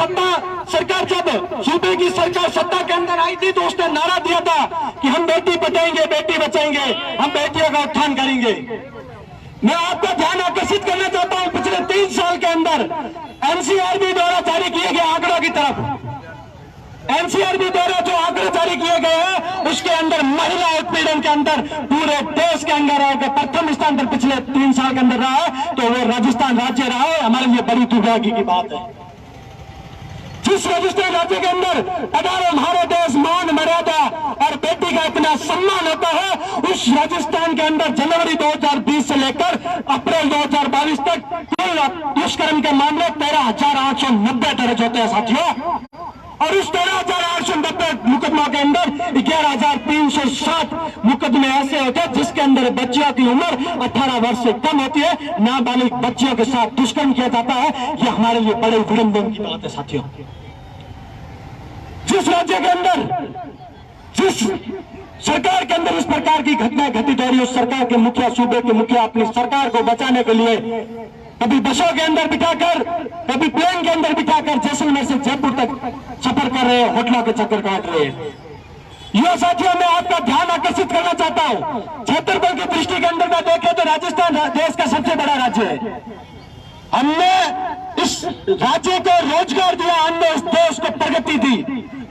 सत्ता सरकार जब सूबे की सरकार सत्ता के अंदर आई थी तो उसने नारा दिया था कि हम बेटी बचाएंगे, बेटी बचाएंगे, हम बेटियों का उत्थान करेंगे। मैं आपका ध्यान आकर्षित करना चाहता हूं, पिछले 3 साल के अंदर एनसीआरबी द्वारा जारी किए गए आंकड़ों की तरफ, एनसीआरबी द्वारा जो आंकड़े जारी किए गए हैं उसके अंदर महिला उत्पीड़न के अंदर पूरे देश के अंदर अगर प्रथम स्थान पर पिछले 3 साल के अंदर रहा है तो वो राजस्थान राज्य रहा है। हमारे लिए बड़ी दुर्भाग्य की बात है। जिस राजस्थान राज्य के अंदर अगर हमारे देश मान मर्यादा और बेटी का इतना सम्मान होता है, उस राजस्थान के अंदर जनवरी 2020 से लेकर अप्रैल 2022 तक कुल दुष्कर्म के मामले 13,890 दर्ज होते हैं साथियों, और उस 13,890 मुकदमा के अंदर 11,307 मुकदमे ऐसे होते हैं जिसके अंदर बच्चियों की उम्र 18 वर्ष से कम होती है, नाबालिग बच्चियों के साथ दुष्कर्म किया जाता है। यह हमारे लिए बड़े विडंबन की बात है साथियों। जिस राज्य के अंदर, जिस सरकार के अंदर इस प्रकार की घटना घटित हो रही है, उस सरकार के मुखिया, सूबे के मुखिया अपनी सरकार को बचाने के लिए कभी बसों के अंदर बिठाकर, कभी प्लेन के अंदर बिठाकर जैसलमेर से जयपुर तक सफर कर रहे हैं, होटलों के चक्कर काट रहे हैं। यह साथियों मैं आपका ध्यान आकर्षित करना चाहता हूं, क्षेत्रफल की दृष्टि के अंदर मैं देखें तो राजस्थान देश का सबसे बड़ा राज्य है। हमने इस राज्य को रोजगार दिया, हमने इस देश को प्रगति दी।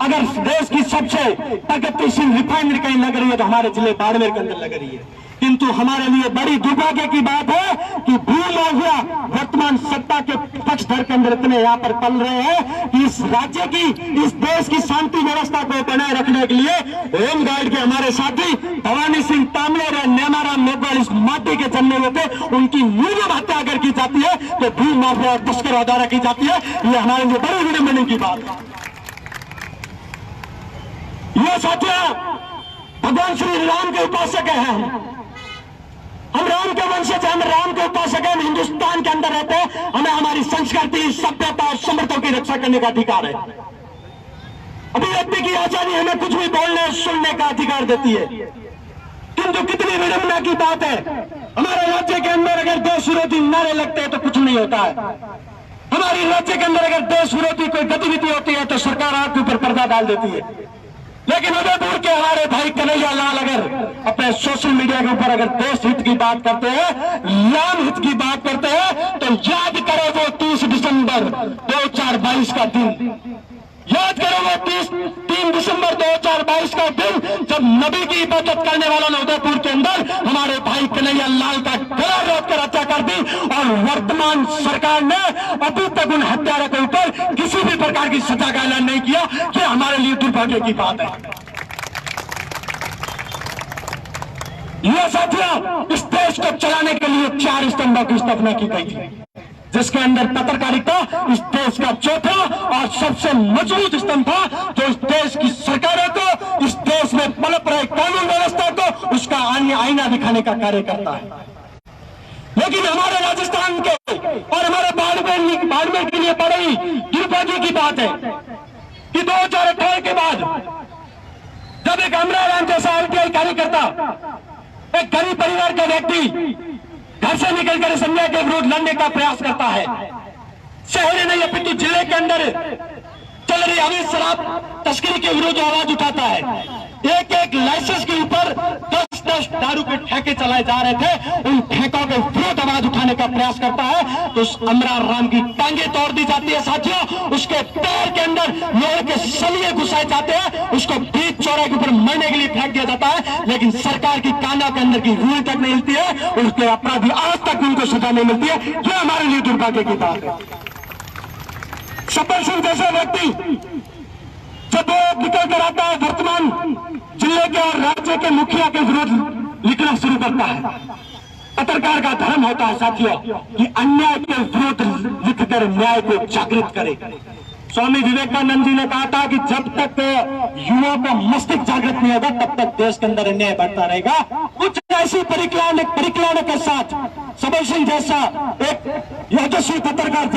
अगर देश की सबसे प्रगतिशील रिफाइनरी कहीं लग रही है तो हमारे जिले बाड़मेर के अंदर लग रही है। किंतु हमारे लिए बड़ी दुर्भाग्य की बात है कि भूमाफिया वर्तमान सत्ता के पक्षधर के अंदर इतने यहाँ पर पल रहे हैं कि इस राज्य की, इस देश की शांति व्यवस्था को बनाए रखने के लिए होमगार्ड के हमारे साथी भवानी सिंह तामलेर और नेमाराम मेघवाल इस माटी के जन्मे हुए थे, उनकी निर्मम हत्या अगर की जाती है तो भूमाफिया और तस्करों द्वारा की जाती है। यह हमारे लिए बड़ी विडंबना की बात है। यह साथियों भगवान श्री राम के उपासक हैं, हम राम के वंशज, हम राम के उपासक हैं, हम हिंदुस्तान के अंदर रहते हैं, हमें हमारी संस्कृति, सभ्यता और समृद्धि की रक्षा करने का अधिकार है। अभिव्यक्ति की आजादी हमें कुछ भी बोलने सुनने का अधिकार देती है। किंतु कितनी विडंबना की बात है, हमारे राज्य के अंदर अगर देश विरोधी नारे लगते हैं तो कुछ नहीं होता है। हमारे राज्य के अंदर अगर देश विरोधी कोई गतिविधि होती है तो सरकार आपके ऊपर पर्दा डाल देती है। लेकिन उदयपुर के हमारे भाई कन्हैया लाल अगर अपने सोशल मीडिया के ऊपर अगर देश हित की बात करते हैं, लाभ हित की बात करते हैं, तो याद करो वो 30 दिसंबर 2022 का दिन, याद करो वो 3 दिसंबर 2022 का दिन जब नबी की इबादत करने वालों ने उदयपुर के अंदर हमारे भाई कन्हैया लाल का गला रोक कर हत्या कर दी, और वर्तमान सरकार ने अभी तक उन हत्यारों के ऊपर किसी भी प्रकार की सजा का ऐलान नहीं किया। कि हमारे लिए दुर्भाग्य की बात है। यह साथियों इस देश को चलाने के लिए 4 स्तंभों की स्थापना की गई थी, जिसके अंदर पत्रकारिता इस देश का चौथा और सबसे मजबूत स्तंभ था, जो इस देश की सरकारों को, इस देश में पनप रहे कानून व्यवस्था को उसका आईना दिखाने का कार्य करता है। लेकिन हमारे राजस्थान के और हमारे बाड़मेर के लिए बड़ी दुर्भाग्य की बात है कि 2018 के बाद जब एक अमराराम जैसा आईटीआई कार्यकर्ता, एक गरीब परिवार का व्यक्ति घर से निकलकर इस अन्याय के विरुद्ध लड़ने का प्रयास करता है, शहर नहीं अपितु जिले के अंदर चल रही अवैध शराब तस्करी के विरुद्ध आवाज उठाता है। एक लाइसेंस के ऊपर 10 दारू के ठेके चलाए जा रहे थे, उन ठेकों के विरुद्ध आवाज उठाने का प्रयास करता है तो उस अमरार राम की टांगे तोड़ दी जाती है साथियों, उसके पैर के अंदर लोहे के सलिए घुसाए जाते हैं, उसको बीच चौराहे के ऊपर मरने के लिए फेंक दिया जाता है। लेकिन सरकार की काना के अंदर की रूल तक नहीं मिलती है, उसके अपराधी आज तक उनको सजा नहीं मिलती है। यह हमारे लिए दुर्भाग्य की बात है। शब्बर सिंह जैसा व्यक्ति जब वो निकल कर आता है, वर्तमान जिले के और राज्य के मुखिया के विरुद्ध लिखना शुरू करता है। पत्रकार का धर्म होता है साथियों कि अन्याय के विरुद्ध लिखकर न्याय को जागृत करे। स्वामी विवेकानंद जी ने कहा था कि जब तक युवाओं का मस्तिष्क जागृत नहीं होगा तब तक देश के अंदर अन्याय बढ़ता रहेगा। कुछ ऐसी परिक्लाने के साथ शब्बर सिंह जैसा एक यशस्वी पत्रकार